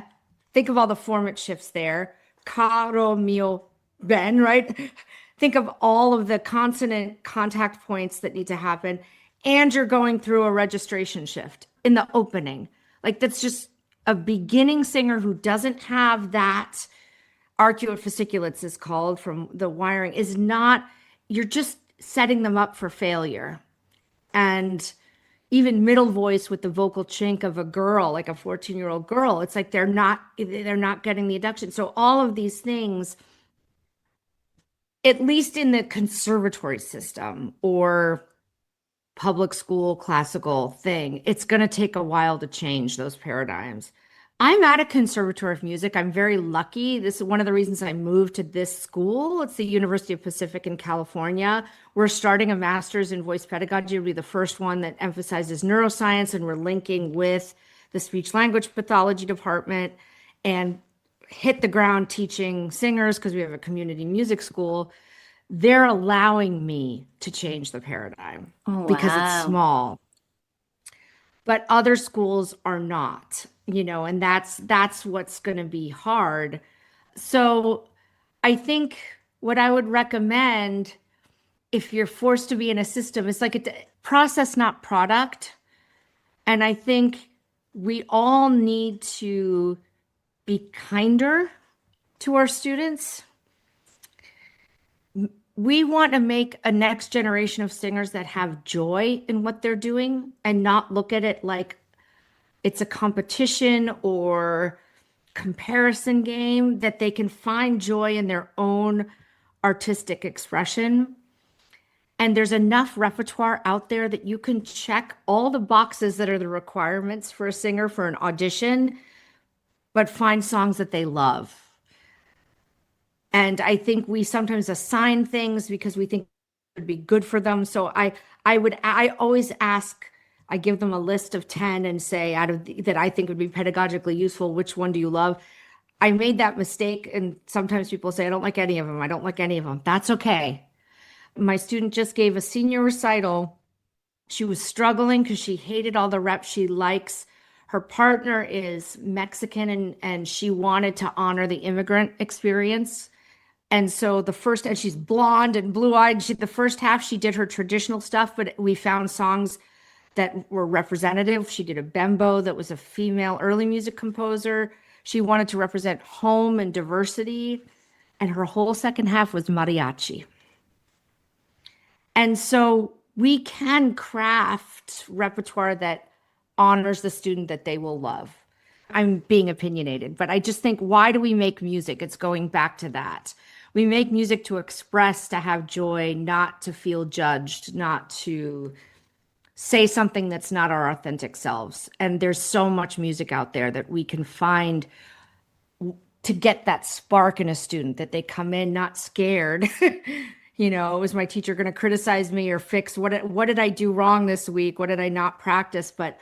Think of all the formant shifts there. Caro mio ben, right? Think of all of the consonant contact points that need to happen. And you're going through a registration shift in the opening. Like that's just a beginning singer who doesn't have that arcuate fasciculates is called from the wiring is not, you're just setting them up for failure. And even middle voice with the vocal chink of a girl, like a 14-year-old girl, it's like they're not getting the adduction. So all of these things, at least in the conservatory system or public school classical thing, it's going to take a while to change those paradigms. I'm at a conservatory of music. I'm very lucky. This is one of the reasons I moved to this school. It's the University of Pacific in California. We're starting a master's in voice pedagogy. It'll be the first one that emphasizes neuroscience, and we're linking with the speech language pathology department and hit the ground teaching singers because we have a community music school. They're allowing me to change the paradigm because it's small. But other schools are not, and that's what's going to be hard. So I think what I would recommend if you're forced to be in a system, it's like a process, not product. And I think we all need to be kinder to our students. We want to make a next generation of singers that have joy in what they're doing and not look at it like it's a competition or comparison game, that they can find joy in their own artistic expression. And there's enough repertoire out there that you can check all the boxes that are the requirements for a singer for an audition, but find songs that they love. And I think we sometimes assign things because we think it would be good for them. So I always ask, I give them a list of 10 and say, out of that I think would be pedagogically useful, which one do you love? I made that mistake. And sometimes people say, I don't like any of them. I don't like any of them. That's okay. My student just gave a senior recital. She was struggling because she hated all the reps she likes. Her partner is Mexican and she wanted to honor the immigrant experience. And so and she's blonde and blue-eyed. The first half, she did her traditional stuff, but we found songs that were representative. She did a bembo that was a female early music composer. She wanted to represent home and diversity. And her whole second half was mariachi. And so we can craft repertoire that honors the student that they will love. I'm being opinionated, but I just think, why do we make music? It's going back to that. We make music to express, to have joy, not to feel judged, not to say something that's not our authentic selves. And there's so much music out there that we can find to get that spark in a student, that they come in not scared. Was my teacher going to criticize me or fix what did I do wrong this week? What did I not practice? But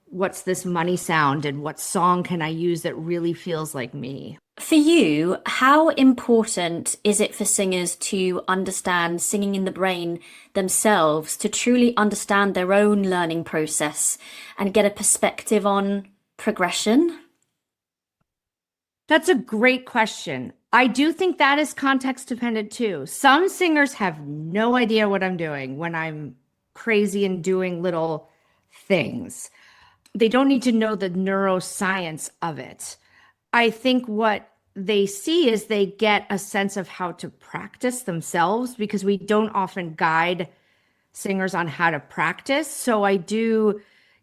what's this money sound and what song can I use that really feels like me? For you, how important is it for singers to understand singing in the brain themselves, to truly understand their own learning process and get a perspective on progression? That's a great question. I do think that is context dependent too. Some singers have no idea what I'm doing when I'm crazy and doing little things. They don't need to know the neuroscience of it. I think what they see is they get a sense of how to practice themselves, because we don't often guide singers on how to practice. So I do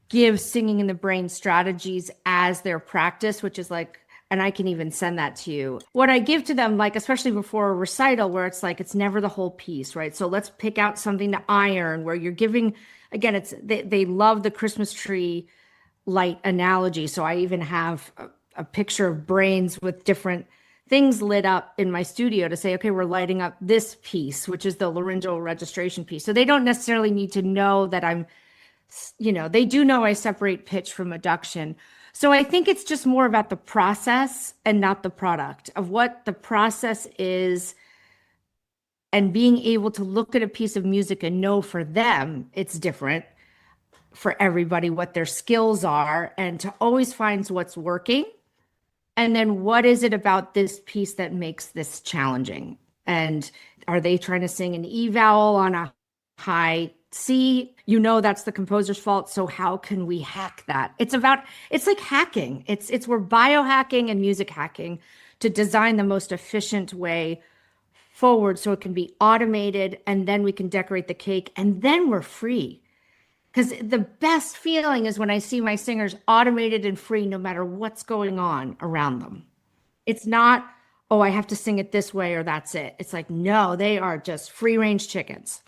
give singing in the brain strategies as their practice, which is like, and I can even send that to you. What I give to them, like, especially before a recital, where it's like, it's never the whole piece, right? So let's pick out something to iron, where you're giving, again, they love the Christmas tree light analogy. So I even have a picture of brains with different things lit up in my studio to say, okay, we're lighting up this piece, which is the laryngeal registration piece. So they don't necessarily need to know that I'm, they do know I separate pitch from adduction. So I think it's just more about the process and not the product of what the process is, and being able to look at a piece of music and know for them it's different for everybody, what their skills are, and to always find what's working. And then what is it about this piece that makes this challenging? And are they trying to sing an E vowel on a high C? That's the composer's fault. So how can we hack that? It's like hacking. We're biohacking and music hacking to design the most efficient way forward so it can be automated, and then we can decorate the cake, and then we're free. Because the best feeling is when I see my singers automated and free, no matter what's going on around them. It's not, oh, I have to sing it this way or that's it. It's like, no, they are just free range chickens.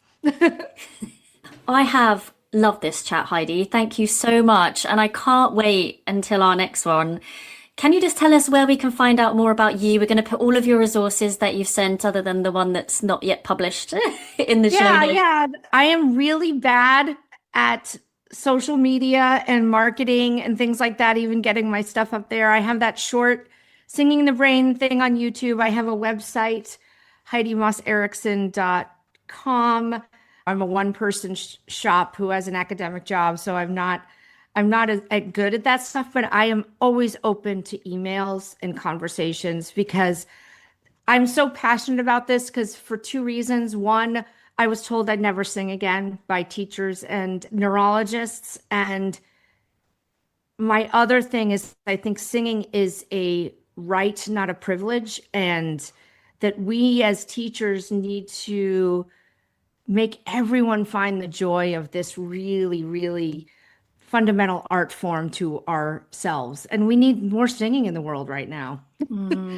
I have loved this chat, Heidi. Thank you so much. And I can't wait until our next one. Can you just tell us where we can find out more about you? We're going to put all of your resources that you've sent, other than the one that's not yet published, in the show notes. Yeah. I am really bad at social media and marketing and things like that, even getting my stuff up there. I have that short Singing in the Brain thing on YouTube. I have a website, HeidiMossErickson.com. I'm a one-person shop who has an academic job, so I'm not as good at that stuff, but I am always open to emails and conversations, because I'm so passionate about this, because for two reasons. One, I was told I'd never sing again by teachers and neurologists. And my other thing is, I think singing is a right, not a privilege, and that we as teachers need to make everyone find the joy of this really, really fundamental art form to ourselves. And we need more singing in the world right now.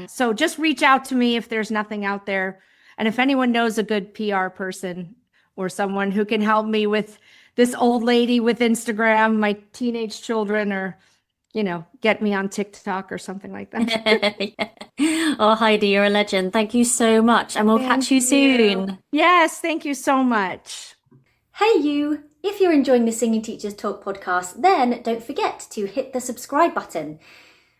So just reach out to me if there's nothing out there. And if anyone knows a good PR person or someone who can help me with this old lady with Instagram, my teenage children, or, get me on TikTok or something like that. Oh, Heidi, you're a legend. Thank you so much. And we'll catch you soon. Yes, thank you so much. Hey, you. If you're enjoying the Singing Teachers Talk podcast, then don't forget to hit the subscribe button.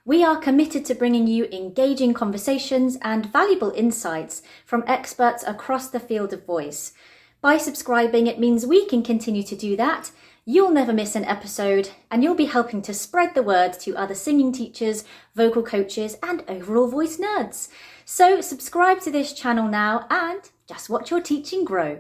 We are committed to bringing you engaging conversations and valuable insights from experts across the field of voice. By subscribing, it means we can continue to do that. You'll never miss an episode, and you'll be helping to spread the word to other singing teachers, vocal coaches, and overall voice nerds. So subscribe to this channel now and just watch your teaching grow.